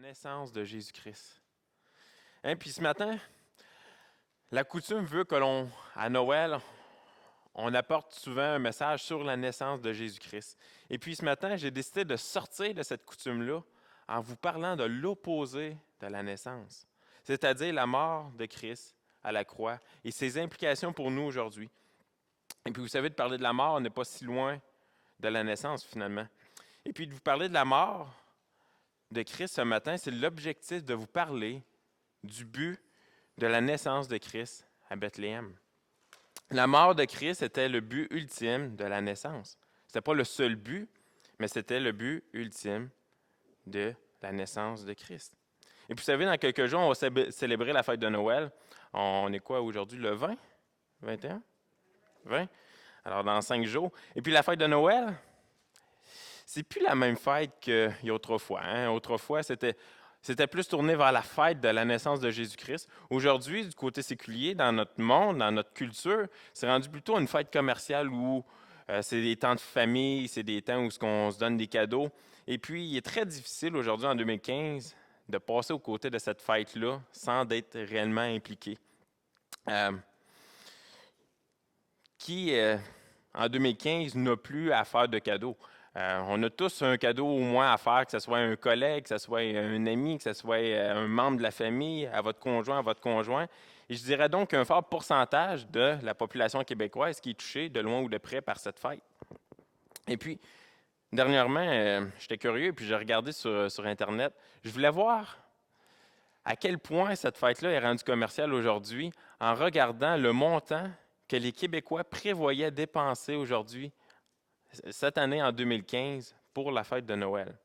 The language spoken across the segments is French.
naissance de Jésus-Christ. Puis ce matin, la coutume veut à Noël, on apporte souvent un message sur la naissance de Jésus-Christ. Et puis ce matin, j'ai décidé de sortir de cette coutume-là en vous parlant de l'opposé de la naissance, c'est-à-dire la mort de Christ à la croix et ses implications pour nous aujourd'hui. Et puis vous savez, de parler de la mort, on n'est pas si loin de la naissance finalement. Et puis de vous parler de la mort de Christ ce matin, c'est l'objectif de vous parler du but de la naissance de Christ à Bethléem. La mort de Christ était le but ultime de la naissance. Ce n'était pas le seul but, mais c'était le but ultime de la naissance de Christ. Et puis vous savez, dans quelques jours, on va célébrer la fête de Noël. On est quoi aujourd'hui, le 20? 21? 20? Alors dans 5 jours. Et puis la fête de Noël, c'est plus la même fête qu'il y a autrefois. Autrefois, c'était plus tourné vers la fête de la naissance de Jésus-Christ. Aujourd'hui, du côté séculier, dans notre monde, dans notre culture, c'est rendu plutôt une fête commerciale où c'est des temps de famille, c'est des temps où on se donne des cadeaux. Et puis, il est très difficile aujourd'hui, en 2015, de passer aux côtés de cette fête-là sans d'être réellement impliqué. En 2015, n'a plus à faire de cadeaux? On a tous un cadeau au moins à faire, que ce soit un collègue, que ce soit un ami, que ce soit un membre de la famille, à votre conjoint. Et je dirais donc qu'un fort pourcentage de la population québécoise qui est touchée de loin ou de près par cette fête. Et puis, dernièrement, j'étais curieux, puis j'ai regardé sur Internet. Je voulais voir à quel point cette fête-là est rendue commerciale aujourd'hui en regardant le montant que les Québécois prévoyaient dépenser aujourd'hui, cette année en 2015, pour la fête de Noël.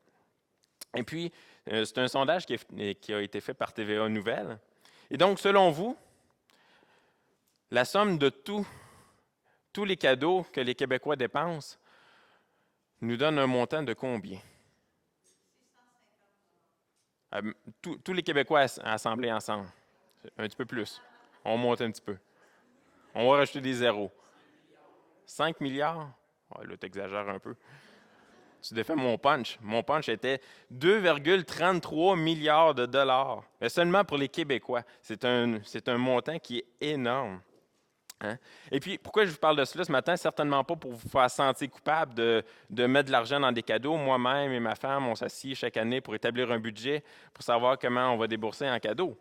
Et puis, c'est un sondage qui a été fait par TVA Nouvelles. Et donc, selon vous, la somme de tous les cadeaux que les Québécois dépensent nous donne un montant de combien? Tous les Québécois assemblés ensemble. Un petit peu plus. On monte un petit peu. On va rajouter des zéros. 5 milliards? Ouais, là, tu exagères un peu. Tu défais mon punch. Mon punch était 2,33 milliards de dollars. Mais seulement pour les Québécois. C'est un montant qui est énorme. Hein? Et puis, pourquoi je vous parle de cela ce matin? Certainement pas pour vous faire sentir coupable de mettre de l'argent dans des cadeaux. Moi-même et ma femme, on s'assied chaque année pour établir un budget, pour savoir comment on va débourser en cadeaux.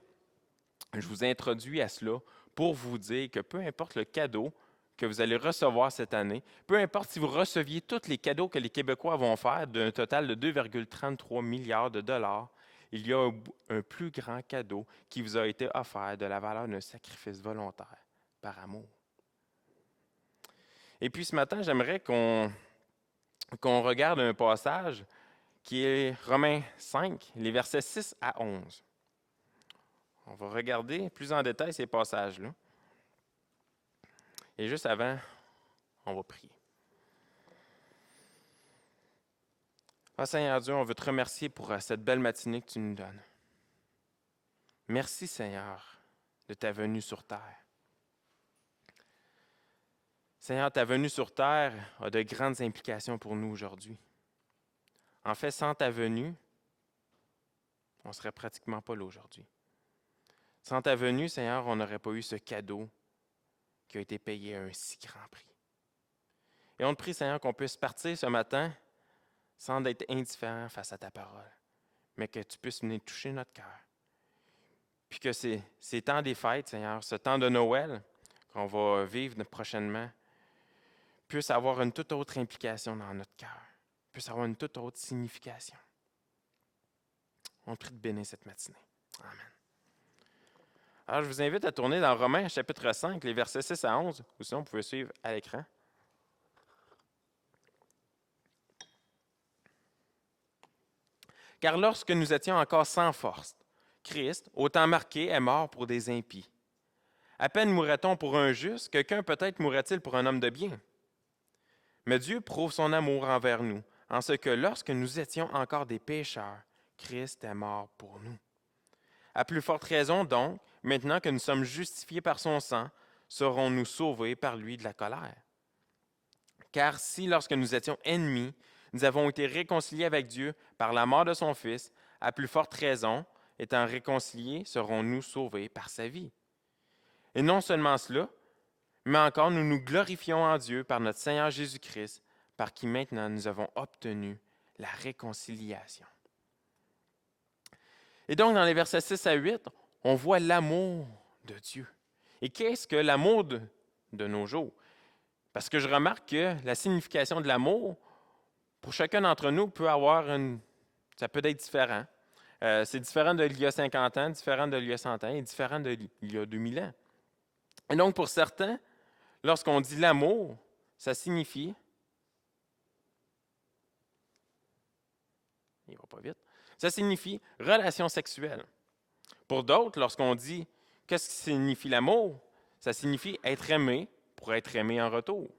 Je vous introduis à cela pour vous dire que peu importe le cadeau que vous allez recevoir cette année, peu importe si vous receviez tous les cadeaux que les Québécois vont faire d'un total de 2,33 milliards de dollars, il y a un plus grand cadeau qui vous a été offert de la valeur d'un sacrifice volontaire par amour. Et puis ce matin, j'aimerais qu'on regarde un passage qui est Romains 5, les versets 6 à 11. On va regarder plus en détail ces passages-là. Et juste avant, on va prier. Seigneur Dieu, on veut te remercier pour cette belle matinée que tu nous donnes. Merci, Seigneur, de ta venue sur terre. Seigneur, ta venue sur terre a de grandes implications pour nous aujourd'hui. En fait, sans ta venue, on ne serait pratiquement pas là aujourd'hui. Sans ta venue, Seigneur, on n'aurait pas eu ce cadeau qui a été payé à un si grand prix. Et on te prie, Seigneur, qu'on puisse partir ce matin sans être indifférent face à ta parole, mais que tu puisses venir toucher notre cœur. Puis que ces temps des fêtes, Seigneur, ce temps de Noël qu'on va vivre prochainement, puisse avoir une toute autre implication dans notre cœur, puisse avoir une toute autre signification. On te prie de bénir cette matinée. Amen. Alors, je vous invite à tourner dans Romains, chapitre 5, les versets 6 à 11, ou sinon, vous pouvez suivre à l'écran. Car lorsque nous étions encore sans force, Christ, au temps marqué, est mort pour des impies. À peine mourrait-on pour un juste, quelqu'un peut-être mourrait-il pour un homme de bien. Mais Dieu prouve son amour envers nous, en ce que lorsque nous étions encore des pécheurs, Christ est mort pour nous. À plus forte raison donc, maintenant que nous sommes justifiés par son sang, serons-nous sauvés par lui de la colère. Car si, lorsque nous étions ennemis, nous avons été réconciliés avec Dieu par la mort de son Fils, à plus forte raison, étant réconciliés, serons-nous sauvés par sa vie. Et non seulement cela, mais encore nous nous glorifions en Dieu par notre Seigneur Jésus-Christ, par qui maintenant nous avons obtenu la réconciliation. Et donc, dans les versets 6 à 8, on voit l'amour de Dieu. Et qu'est-ce que l'amour de nos jours? Parce que je remarque que la signification de l'amour, pour chacun d'entre nous, ça peut être différent. C'est différent de l'il y a 50 ans, différent de l'il y a 100 ans et différent de l'il y a 2000 ans. Et donc, pour certains, lorsqu'on dit l'amour, ça signifie... Il va pas vite. Ça signifie relation sexuelle. Pour d'autres, lorsqu'on dit qu'est-ce qui signifie l'amour, ça signifie être aimé pour être aimé en retour.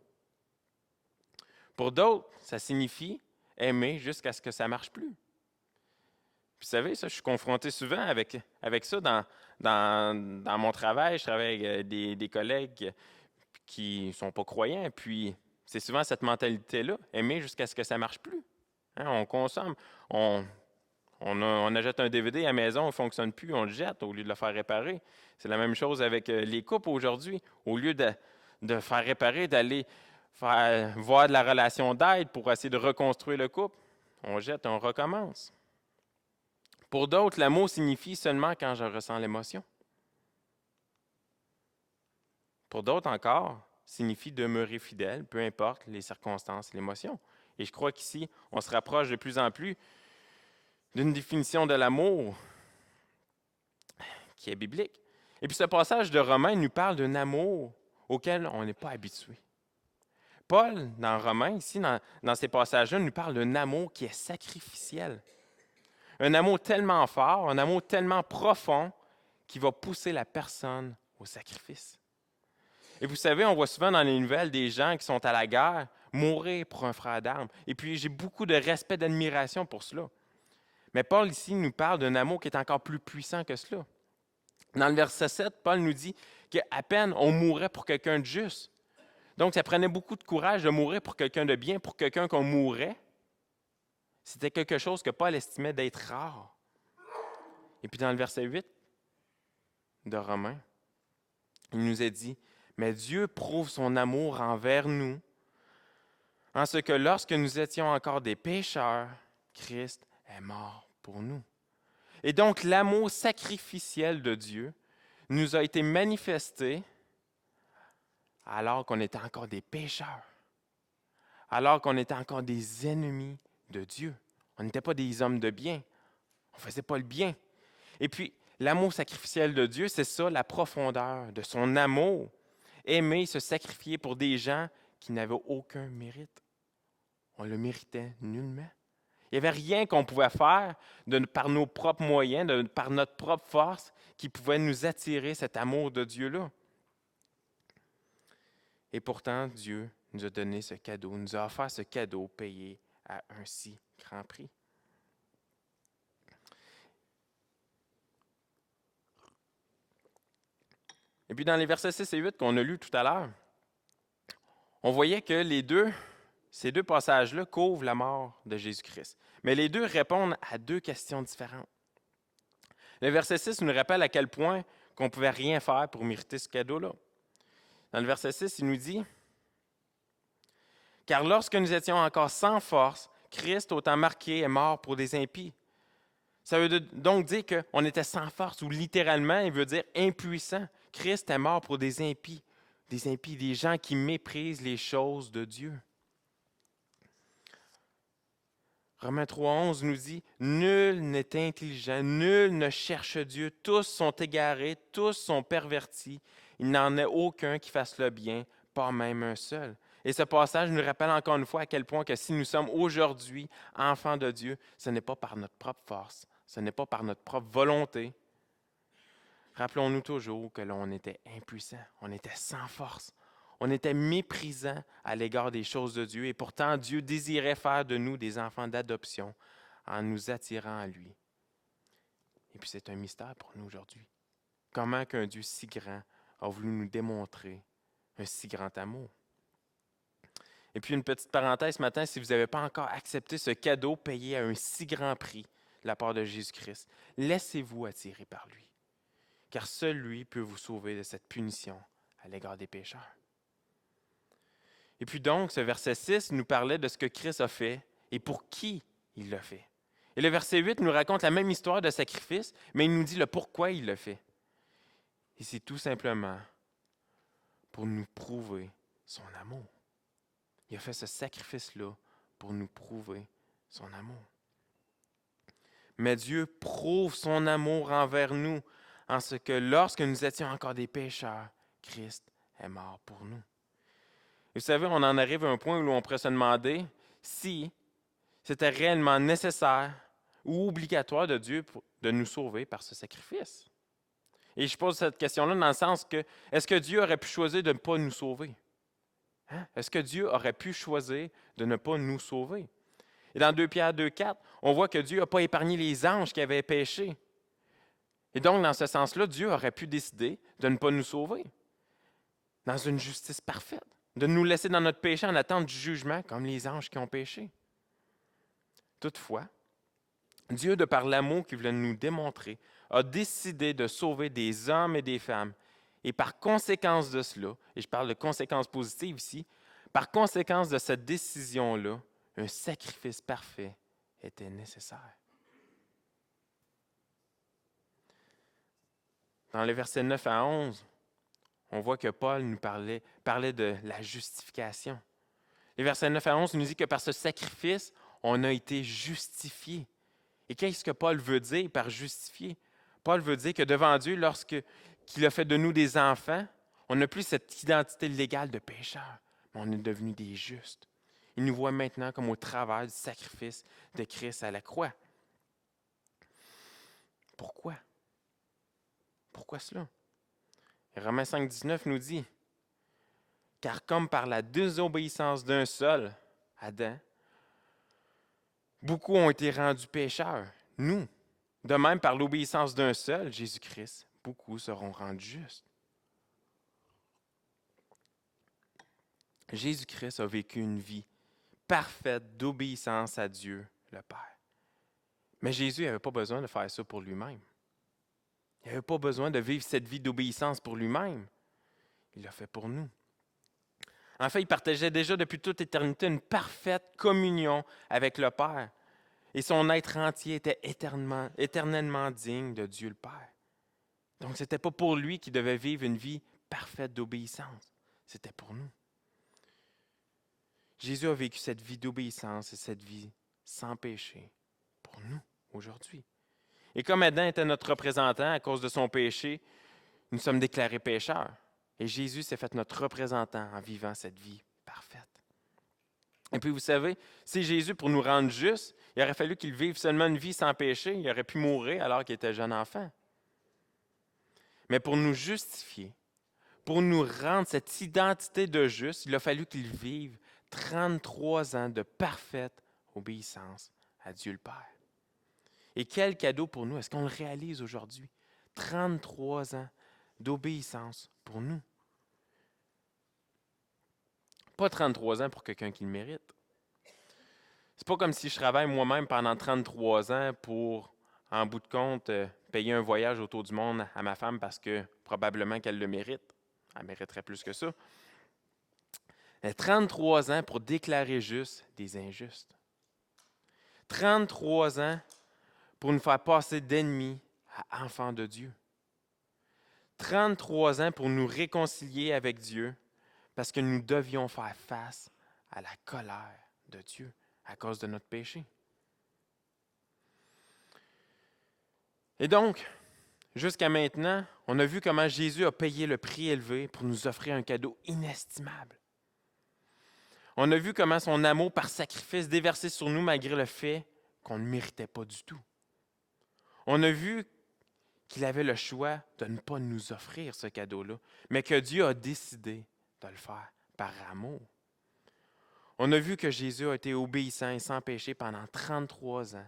Pour d'autres, ça signifie aimer jusqu'à ce que ça ne marche plus. Puis, vous savez, ça, je suis confronté souvent avec ça dans mon travail. Je travaille avec des collègues qui ne sont pas croyants. Puis, c'est souvent cette mentalité-là, aimer jusqu'à ce que ça ne marche plus. Hein, on consomme, on achète un DVD à la maison, il ne fonctionne plus, on le jette au lieu de le faire réparer. C'est la même chose avec les couples aujourd'hui. Au lieu de faire réparer, d'aller voir de la relation d'aide pour essayer de reconstruire le couple, on jette, on recommence. Pour d'autres, l'amour signifie seulement quand je ressens l'émotion. Pour d'autres encore, signifie demeurer fidèle, peu importe les circonstances, l'émotion. Et je crois qu'ici, on se rapproche de plus en plus d'une définition de l'amour qui est biblique. Et puis ce passage de Romains nous parle d'un amour auquel on n'est pas habitué. Paul, dans Romains, ici, dans ces passages-là, nous parle d'un amour qui est sacrificiel. Un amour tellement fort, un amour tellement profond qui va pousser la personne au sacrifice. Et vous savez, on voit souvent dans les nouvelles des gens qui sont à la guerre mourir pour un frère d'armes. Et puis j'ai beaucoup de respect, d'admiration pour cela. Mais Paul ici nous parle d'un amour qui est encore plus puissant que cela. Dans le verset 7, Paul nous dit qu'à peine on mourrait pour quelqu'un de juste. Donc ça prenait beaucoup de courage de mourir pour quelqu'un de bien, pour quelqu'un qu'on mourrait. C'était quelque chose que Paul estimait d'être rare. Et puis dans le verset 8 de Romains, il nous est dit, « Mais Dieu prouve son amour envers nous, en ce que lorsque nous étions encore des pécheurs, Christ est mort pour nous. » Et donc l'amour sacrificiel de Dieu nous a été manifesté alors qu'on était encore des pécheurs, alors qu'on était encore des ennemis de Dieu. On n'était pas des hommes de bien. On ne faisait pas le bien. Et puis, l'amour sacrificiel de Dieu, c'est ça, la profondeur de son amour. Aimer, se sacrifier pour des gens qui n'avaient aucun mérite. On le méritait nullement. Il n'y avait rien qu'on pouvait faire par nos propres moyens, par notre propre force, qui pouvait nous attirer cet amour de Dieu-là. Et pourtant, Dieu nous a donné ce cadeau, nous a offert ce cadeau payé à un si grand prix. Et puis dans les versets 6 et 8 qu'on a lus tout à l'heure, on voyait que ces deux passages-là couvrent la mort de Jésus-Christ. Mais les deux répondent à deux questions différentes. Le verset 6 nous rappelle à quel point qu'on ne pouvait rien faire pour mériter ce cadeau-là. Dans le verset 6, il nous dit « Car lorsque nous étions encore sans force, Christ, au temps marqué, est mort pour des impies. » Ça veut donc dire qu'on était sans force, ou littéralement, il veut dire impuissant. Christ est mort pour des impies, des gens qui méprisent les choses de Dieu. Romains 3,11 nous dit « Nul n'est intelligent, nul ne cherche Dieu, tous sont égarés, tous sont pervertis. Il n'en est aucun qui fasse le bien, pas même un seul. » Et ce passage nous rappelle encore une fois à quel point que si nous sommes aujourd'hui enfants de Dieu, ce n'est pas par notre propre force, ce n'est pas par notre propre volonté. Rappelons-nous toujours que l'on était impuissants, on était sans force. On était méprisant à l'égard des choses de Dieu et pourtant Dieu désirait faire de nous des enfants d'adoption en nous attirant à lui. Et puis c'est un mystère pour nous aujourd'hui. Comment qu'un Dieu si grand a voulu nous démontrer un si grand amour? Et puis une petite parenthèse ce matin, si vous n'avez pas encore accepté ce cadeau payé à un si grand prix, de la part de Jésus-Christ. Laissez-vous attirer par lui, car seul lui peut vous sauver de cette punition à l'égard des pécheurs. Et puis donc, ce verset 6 nous parlait de ce que Christ a fait et pour qui il l'a fait. Et le verset 8 nous raconte la même histoire de sacrifice, mais il nous dit le pourquoi il l'a fait. Et c'est tout simplement pour nous prouver son amour. Il a fait ce sacrifice-là pour nous prouver son amour. Mais Dieu prouve son amour envers nous en ce que lorsque nous étions encore des pécheurs, Christ est mort pour nous. Et vous savez, on en arrive à un point où on pourrait se demander si c'était réellement nécessaire ou obligatoire de Dieu de nous sauver par ce sacrifice. Et je pose cette question-là dans le sens que, est-ce que Dieu aurait pu choisir de ne pas nous sauver? Hein? Est-ce que Dieu aurait pu choisir de ne pas nous sauver? Et dans 2 Pierre 2,4, on voit que Dieu n'a pas épargné les anges qui avaient péché. Et donc, dans ce sens-là, Dieu aurait pu décider de ne pas nous sauver dans une justice parfaite, de nous laisser dans notre péché en attente du jugement comme les anges qui ont péché. Toutefois, Dieu, de par l'amour qu'il voulait nous démontrer, a décidé de sauver des hommes et des femmes. Et par conséquence de cela, et je parle de conséquences positives ici, par conséquence de cette décision-là, un sacrifice parfait était nécessaire. Dans les versets 9 à 11, on voit que Paul nous parlait de la justification. Les versets 9 à 11 nous disent que par ce sacrifice, on a été justifié. Et qu'est-ce que Paul veut dire par justifié? Paul veut dire que devant Dieu, lorsqu'il a fait de nous des enfants, on n'a plus cette identité légale de pécheur, mais on est devenus des justes. Il nous voit maintenant comme au travers du sacrifice de Christ à la croix. Pourquoi? Pourquoi cela? Romains 5, 19 nous dit, « Car comme par la désobéissance d'un seul, Adam, beaucoup ont été rendus pécheurs, nous. De même, par l'obéissance d'un seul, Jésus-Christ, beaucoup seront rendus justes. » Jésus-Christ a vécu une vie parfaite d'obéissance à Dieu, le Père. Mais Jésus n'avait pas besoin de faire ça pour lui-même. Il n'avait pas besoin de vivre cette vie d'obéissance pour lui-même. Il l'a fait pour nous. En fait, il partageait déjà depuis toute éternité une parfaite communion avec le Père. Et son être entier était éternellement digne de Dieu le Père. Donc, ce n'était pas pour lui qu'il devait vivre une vie parfaite d'obéissance. C'était pour nous. Jésus a vécu cette vie d'obéissance et cette vie sans péché pour nous aujourd'hui. Et comme Adam était notre représentant à cause de son péché, nous sommes déclarés pécheurs. Et Jésus s'est fait notre représentant en vivant cette vie parfaite. Et puis vous savez, si Jésus, pour nous rendre justes, il aurait fallu qu'il vive seulement une vie sans péché, il aurait pu mourir alors qu'il était jeune enfant. Mais pour nous justifier, pour nous rendre cette identité de juste, il a fallu qu'il vive 33 ans de parfaite obéissance à Dieu le Père. Et quel cadeau pour nous, est-ce qu'on le réalise aujourd'hui? 33 ans d'obéissance pour nous. Pas 33 ans pour quelqu'un qui le mérite. C'est pas comme si je travaille moi-même pendant 33 ans pour, en bout de compte, payer un voyage autour du monde à ma femme parce que probablement qu'elle le mérite. Elle mériterait plus que ça. 33 ans pour déclarer juste des injustes. 33 ans pour nous faire passer d'ennemis à enfants de Dieu. 33 ans pour nous réconcilier avec Dieu parce que nous devions faire face à la colère de Dieu à cause de notre péché. Et donc, jusqu'à maintenant, on a vu comment Jésus a payé le prix élevé pour nous offrir un cadeau inestimable. On a vu comment son amour par sacrifice déversé sur nous malgré le fait qu'on ne méritait pas du tout. On a vu qu'il avait le choix de ne pas nous offrir ce cadeau-là, mais que Dieu a décidé de le faire par amour. On a vu que Jésus a été obéissant et sans péché pendant 33 ans,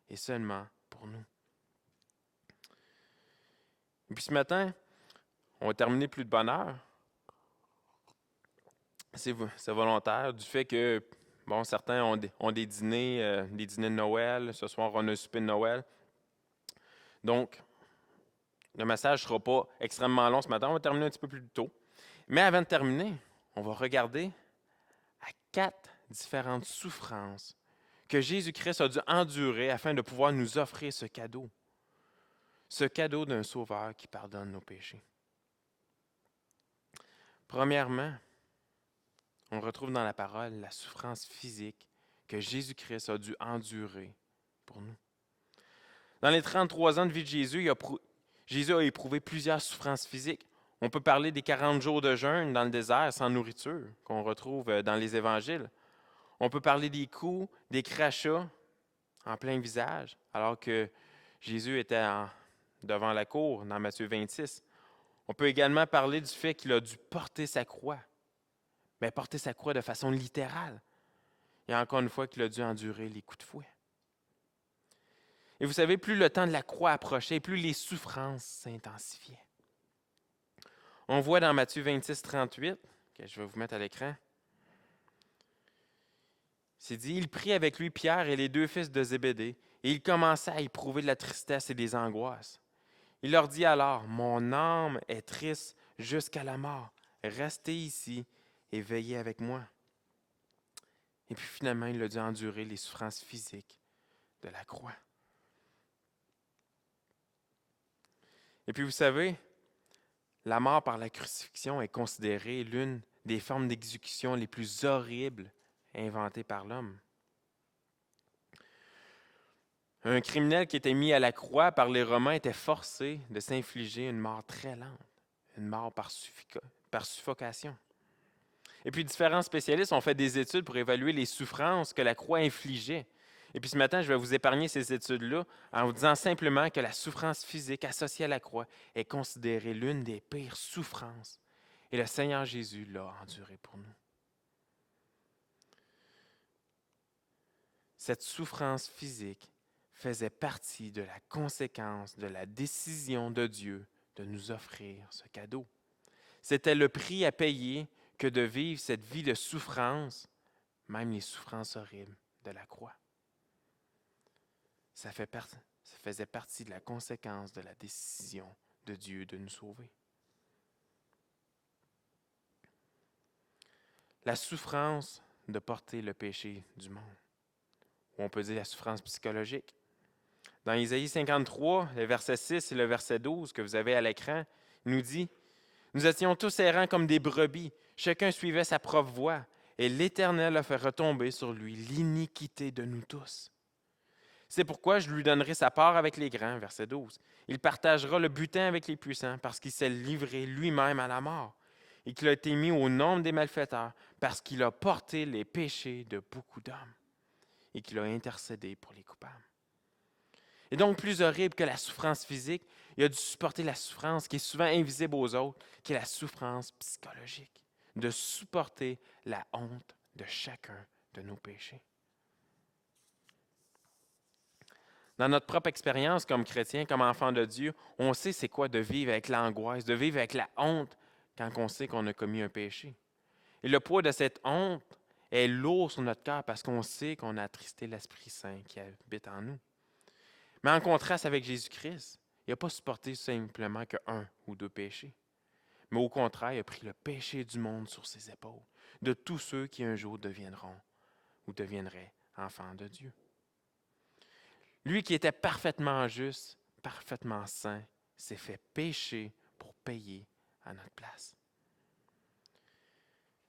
et seulement pour nous. Et puis ce matin, on va terminer plus de bonne heure. C'est volontaire du fait que Bon, certains ont des dîners de Noël. Ce soir, on a un souper de Noël. Donc, le message ne sera pas extrêmement long ce matin. On va terminer un petit peu plus tôt. Mais avant de terminer, on va regarder à 4 différentes souffrances que Jésus-Christ a dû endurer afin de pouvoir nous offrir ce cadeau d'un sauveur qui pardonne nos péchés. Premièrement, on retrouve dans la parole la souffrance physique que Jésus-Christ a dû endurer pour nous. Dans les 33 ans de vie de Jésus, Jésus a éprouvé plusieurs souffrances physiques. On peut parler des 40 jours de jeûne dans le désert sans nourriture qu'on retrouve dans les évangiles. On peut parler des coups, des crachats en plein visage, alors que Jésus était devant la cour dans Matthieu 26. On peut également parler du fait qu'il a dû porter sa croix. Mais porter sa croix de façon littérale. Et encore une fois, qu'il a dû endurer les coups de fouet. Et vous savez, plus le temps de la croix approchait, plus les souffrances s'intensifiaient. On voit dans Matthieu 26, 38, que je vais vous mettre à l'écran, c'est dit, il prit avec lui Pierre et les 2 fils de Zébédée, et il commença à éprouver de la tristesse et des angoisses. Il leur dit alors, mon âme est triste jusqu'à la mort. Restez ici et veillez avec moi. Et puis finalement, il a dû endurer les souffrances physiques de la croix. Et puis vous savez, la mort par la crucifixion est considérée l'une des formes d'exécution les plus horribles inventées par l'homme. Un criminel qui était mis à la croix par les Romains était forcé de s'infliger une mort très lente, une mort par suffocation. Et puis différents spécialistes ont fait des études pour évaluer les souffrances que la croix infligeait. Et puis ce matin, je vais vous épargner ces études-là en vous disant simplement que la souffrance physique associée à la croix est considérée l'une des pires souffrances. Et le Seigneur Jésus l'a endurée pour nous. Cette souffrance physique faisait partie de la conséquence de la décision de Dieu de nous offrir ce cadeau. C'était le prix à payer que de vivre cette vie de souffrance, même les souffrances horribles de la croix. Ça faisait partie de la conséquence de la décision de Dieu de nous sauver. La souffrance de porter le péché du monde, ou on peut dire la souffrance psychologique. Dans Isaïe 53, le verset 6 et le verset 12 que vous avez à l'écran, il nous dit « Nous étions tous errants comme des brebis, chacun suivait sa propre voie, et l'Éternel a fait retomber sur lui l'iniquité de nous tous. C'est pourquoi je lui donnerai sa part avec les grands, verset 12. Il partagera le butin avec les puissants, parce qu'il s'est livré lui-même à la mort, et qu'il a été mis au nombre des malfaiteurs, parce qu'il a porté les péchés de beaucoup d'hommes, et qu'il a intercédé pour les coupables. » Et donc, plus horrible que la souffrance physique, il a dû supporter la souffrance qui est souvent invisible aux autres, qui est la souffrance psychologique, de supporter la honte de chacun de nos péchés. Dans notre propre expérience comme chrétien, comme enfant de Dieu, on sait c'est quoi de vivre avec l'angoisse, de vivre avec la honte quand on sait qu'on a commis un péché. Et le poids de cette honte est lourd sur notre cœur parce qu'on sait qu'on a attristé l'Esprit Saint qui habite en nous. Mais en contraste avec Jésus-Christ, il n'a pas supporté simplement qu'un ou 2 péchés. Mais au contraire, il a pris le péché du monde sur ses épaules, de tous ceux qui un jour deviendront ou deviendraient enfants de Dieu. Lui qui était parfaitement juste, parfaitement saint, s'est fait pécher pour payer à notre place.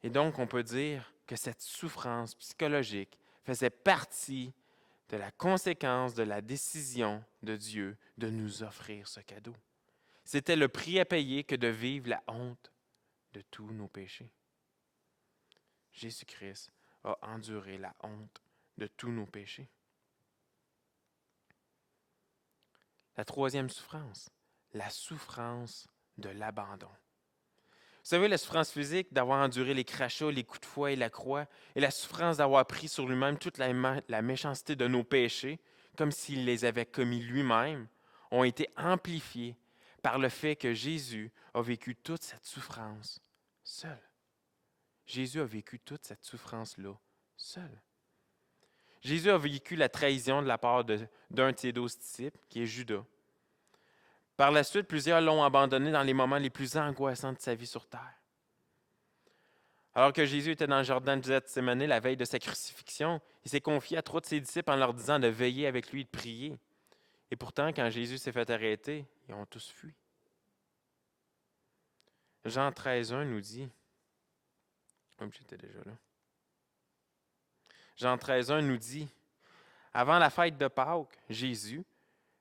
Et donc, on peut dire que cette souffrance psychologique faisait partie de la conséquence de la décision de Dieu de nous offrir ce cadeau. C'était le prix à payer que de vivre la honte de tous nos péchés. Jésus-Christ a enduré la honte de tous nos péchés. La troisième souffrance, la souffrance de l'abandon. Vous savez, la souffrance physique d'avoir enduré les crachats, les coups de fouet et la croix, et la souffrance d'avoir pris sur lui-même toute la méchanceté de nos péchés, comme s'il les avait commis lui-même, ont été amplifiés par le fait que Jésus a vécu toute cette souffrance seul. Jésus a vécu toute cette souffrance-là seul. Jésus a vécu la trahison de la part d'un de ses 12 disciples, qui est Judas. Par la suite, plusieurs l'ont abandonné dans les moments les plus angoissants de sa vie sur terre. Alors que Jésus était dans le jardin de Gethsémani la veille de sa crucifixion, il s'est confié à 3 de ses disciples en leur disant de veiller avec lui et de prier. Et pourtant, quand Jésus s'est fait arrêter, ils ont tous fui. Jean 13,1 nous dit, j'étais déjà là. Jean 13,1 nous dit, avant la fête de Pâques, Jésus,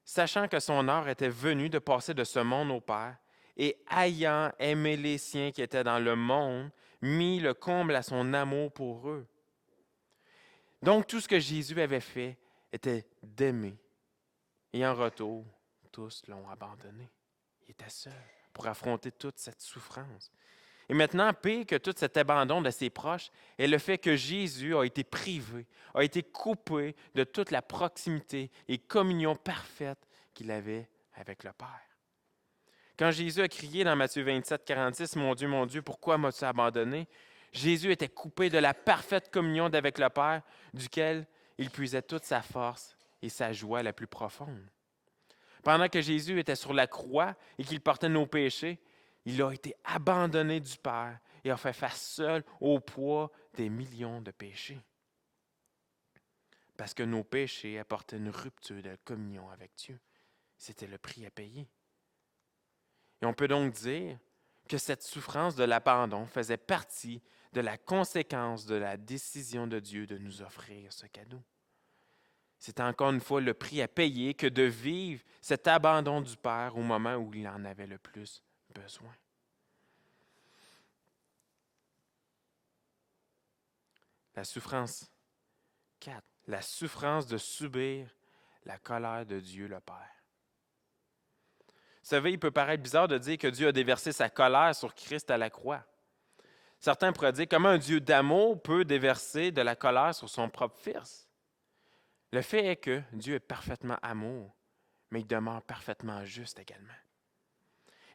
sachant que son heure était venue de passer de ce monde au Père, et ayant aimé les siens qui étaient dans le monde, mit le comble à son amour pour eux. Donc tout ce que Jésus avait fait était d'aimer. Et en retour, tous l'ont abandonné. Il était seul pour affronter toute cette souffrance. Et maintenant, pire que tout cet abandon de ses proches est le fait que Jésus a été privé, a été coupé de toute la proximité et communion parfaite qu'il avait avec le Père. Quand Jésus a crié dans Matthieu 27, 46, « mon Dieu, pourquoi m'as-tu abandonné? » Jésus était coupé de la parfaite communion avec le Père, duquel il puisait toute sa force et sa joie la plus profonde. Pendant que Jésus était sur la croix et qu'il portait nos péchés, il a été abandonné du Père et a fait face seul au poids des millions de péchés. Parce que nos péchés apportaient une rupture de communion avec Dieu. C'était le prix à payer. Et on peut donc dire que cette souffrance de l'abandon faisait partie de la conséquence de la décision de Dieu de nous offrir ce cadeau. C'est encore une fois le prix à payer que de vivre cet abandon du Père au moment où il en avait le plus besoin. La souffrance 4. La souffrance de subir la colère de Dieu le Père. Vous savez, il peut paraître bizarre de dire que Dieu a déversé sa colère sur Christ à la croix. Certains pourraient dire comment un Dieu d'amour peut déverser de la colère sur son propre Fils. Le fait est que Dieu est parfaitement amour, mais il demeure parfaitement juste également.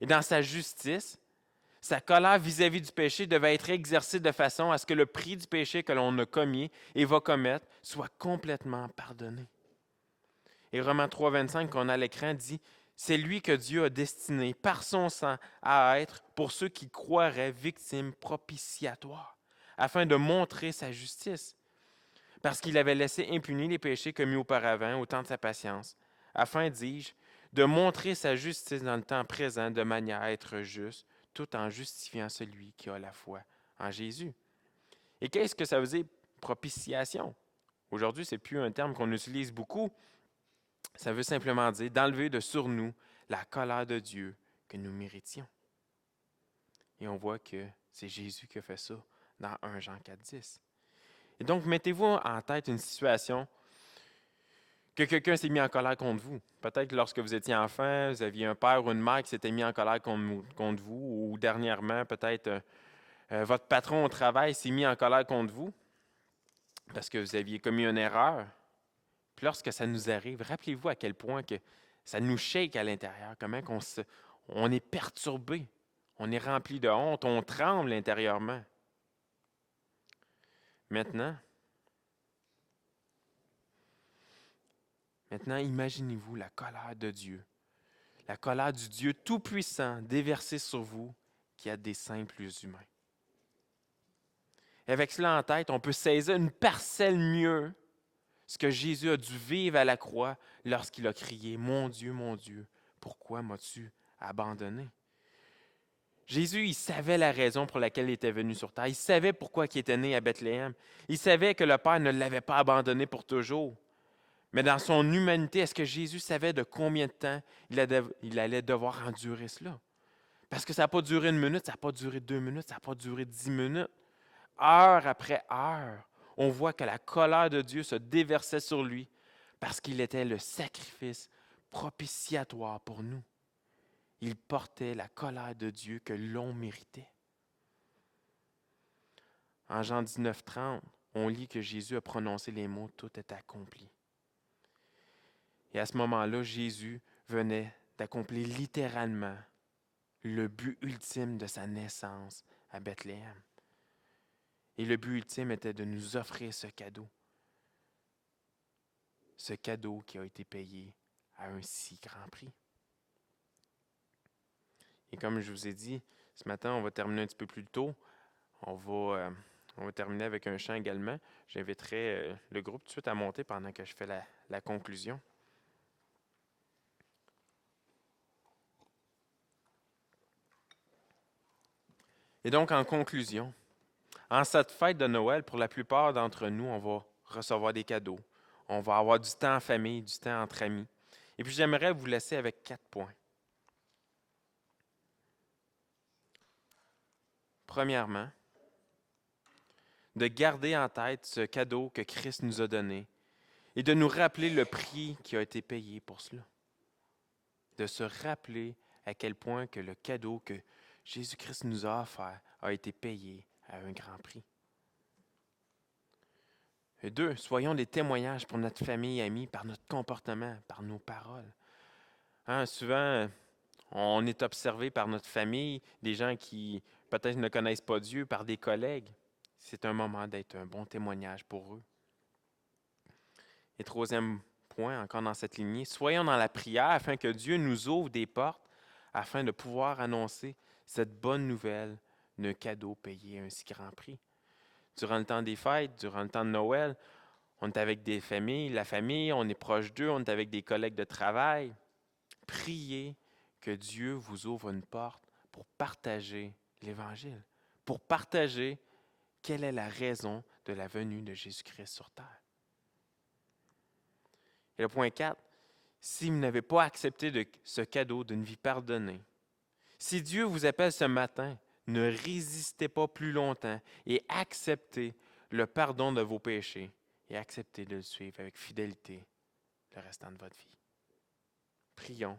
Et dans sa justice, sa colère vis-à-vis du péché devait être exercée de façon à ce que le prix du péché que l'on a commis et va commettre soit complètement pardonné. Et Romains 3, 25 qu'on a à l'écran dit « C'est lui que Dieu a destiné par son sang à être, pour ceux qui croiraient, victime propitiatoire, afin de montrer sa justice, parce qu'il avait laissé impunis les péchés commis auparavant au temps de sa patience, afin, dis-je, de montrer sa justice dans le temps présent de manière à être juste, tout en justifiant celui qui a la foi en Jésus. » Et qu'est-ce que ça veut dire propitiation? Aujourd'hui, ce n'est plus un terme qu'on utilise beaucoup. Ça veut simplement dire d'enlever de sur nous la colère de Dieu que nous méritions. Et on voit que c'est Jésus qui a fait ça dans 1 Jean 4, 10. Et donc, mettez-vous en tête une situation que quelqu'un s'est mis en colère contre vous. Peut-être lorsque vous étiez enfant, vous aviez un père ou une mère qui s'était mis en colère contre vous, ou dernièrement, peut-être votre patron au travail s'est mis en colère contre vous parce que vous aviez commis une erreur. Puis lorsque ça nous arrive, rappelez-vous à quel point que ça nous shake à l'intérieur, comment on est perturbé, on est rempli de honte, on tremble intérieurement. Maintenant, imaginez-vous la colère de Dieu, la colère du Dieu Tout-Puissant déversée sur vous qui a des simples humains. Et avec cela en tête, on peut saisir une parcelle mieux ce que Jésus a dû vivre à la croix lorsqu'il a crié « Mon Dieu, pourquoi m'as-tu abandonné? » Jésus, il savait la raison pour laquelle il était venu sur terre. Il savait pourquoi il était né à Bethléem. Il savait que le Père ne l'avait pas abandonné pour toujours. Mais dans son humanité, est-ce que Jésus savait de combien de temps il allait devoir endurer cela? Parce que ça n'a pas duré 1 minute, ça n'a pas duré 2 minutes, ça n'a pas duré 10 minutes. Heure après heure, on voit que la colère de Dieu se déversait sur lui parce qu'il était le sacrifice propitiatoire pour nous. Il portait la colère de Dieu que l'on méritait. En Jean 19, 30, on lit que Jésus a prononcé les mots « Tout est accompli ». Et à ce moment-là, Jésus venait d'accomplir littéralement le but ultime de sa naissance à Bethléem. Et le but ultime était de nous offrir ce cadeau. ce cadeau qui a été payé à un si grand prix. Et comme je vous ai dit, ce matin, on va terminer un petit peu plus tôt. On va terminer avec un chant également. J'inviterai le groupe tout de suite à monter pendant que je fais la conclusion. Et donc, en conclusion, en cette fête de Noël, pour la plupart d'entre nous, on va recevoir des cadeaux. On va avoir du temps en famille, du temps entre amis. Et puis, j'aimerais vous laisser avec 4 points. Premièrement, de garder en tête ce cadeau que Christ nous a donné et de nous rappeler le prix qui a été payé pour cela. De se rappeler à quel point que le cadeau que Jésus-Christ nous a offert a été payé à un grand prix. Et 2, soyons des témoignages pour notre famille et amis par notre comportement, par nos paroles. Souvent, on est observé par notre famille, des gens qui peut-être ne connaissent pas Dieu, par des collègues. C'est un moment d'être un bon témoignage pour eux. Et 3e point, encore dans cette lignée, soyons dans la prière afin que Dieu nous ouvre des portes afin de pouvoir annoncer cette bonne nouvelle d'un cadeau payé à un si grand prix. Durant le temps des fêtes, durant le temps de Noël, on est avec des familles, la famille, on est proche d'eux, on est avec des collègues de travail. Priez que Dieu vous ouvre une porte pour partager l'Évangile, pour partager quelle est la raison de la venue de Jésus-Christ sur terre. Et le point 4, si vous n'avez pas accepté ce cadeau d'une vie pardonnée, si Dieu vous appelle ce matin, ne résistez pas plus longtemps et acceptez le pardon de vos péchés et acceptez de le suivre avec fidélité le restant de votre vie. Prions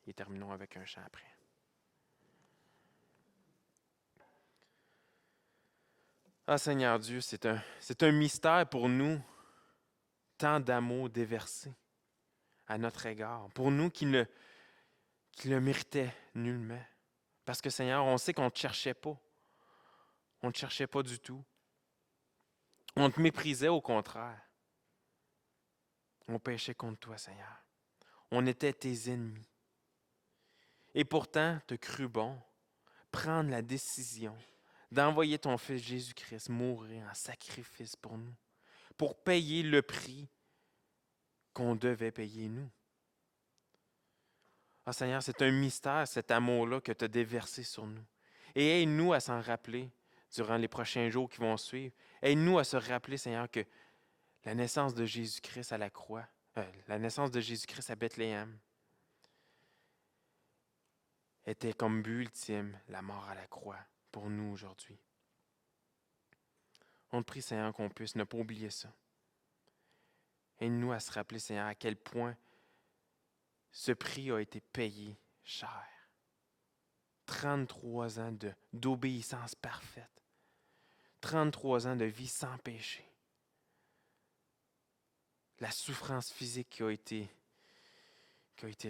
et terminons avec un chant après. Ah Seigneur Dieu, c'est un mystère pour nous, tant d'amour déversé à notre égard, pour nous qui ne le méritaient nullement. Parce que Seigneur, on sait qu'on ne te cherchait pas. On ne te cherchait pas du tout. On te méprisait au contraire. On péchait contre toi, Seigneur. On était tes ennemis. Et pourtant, tu as cru bon prendre la décision d'envoyer ton Fils Jésus-Christ mourir en sacrifice pour nous, pour payer le prix qu'on devait payer nous. Ah Seigneur, c'est un mystère, cet amour-là que tu as déversé sur nous. Et aide-nous à s'en rappeler durant les prochains jours qui vont suivre. Aide-nous à se rappeler, Seigneur, que la naissance de Jésus-Christ à la croix, la naissance de Jésus-Christ à Bethléem, était comme but ultime la mort à la croix pour nous aujourd'hui. On te prie, Seigneur, qu'on puisse ne pas oublier ça. Aide-nous à se rappeler, Seigneur, à quel point ce prix a été payé cher. 33 ans d'obéissance parfaite. 33 ans de vie sans péché. La souffrance physique qui a été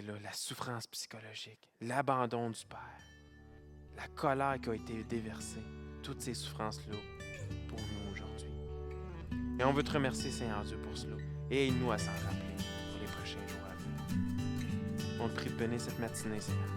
là, la souffrance psychologique, l'abandon du Père, la colère qui a été déversée, toutes ces souffrances-là pour nous aujourd'hui. Et on veut te remercier, Seigneur Dieu, pour cela. Et aide-nous à s'en rappeler pour les prochains jours à venir. On te prie de bénir cette matinée, Seigneur.